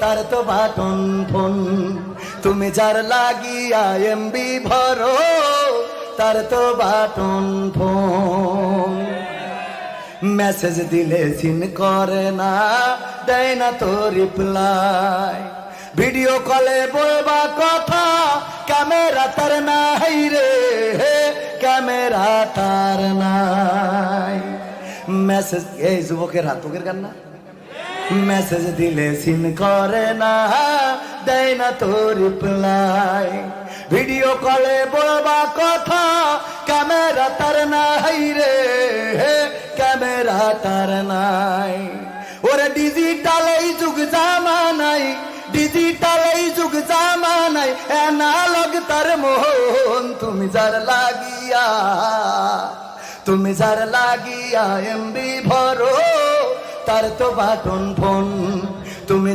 তার তো button phone. তুমি যার লাগিয়া এমবি ভরো তার তো বাটন ফোন। মেসেজ দিলে সিন করে না, দেয় না তো রিপ্লাই। ভিডিও কলে বলবা কথা, ক্যামেরা তার নাই রে, ক্যামেরা তার নাই। মেসেজ, এই যুবকেরা তোকের গান না? মেসেজ দিলে সিন করে না, দেয় না তো রিপ্লাই। ভিডিও কলে বলবা কথা, ক্যামেরা তার নাই রে, ক্যামেরা তার নাই। ওরে ডিজিটাল এই যুগ জামানাই, ডিজিটাল এই যুগ জামানাই, অ্যানালগ তার মোহন। তুমি যার লাগিয়া, তুমি যার লাগিয়া এমবি ভরো তার তো বাটন ফোন। তুমি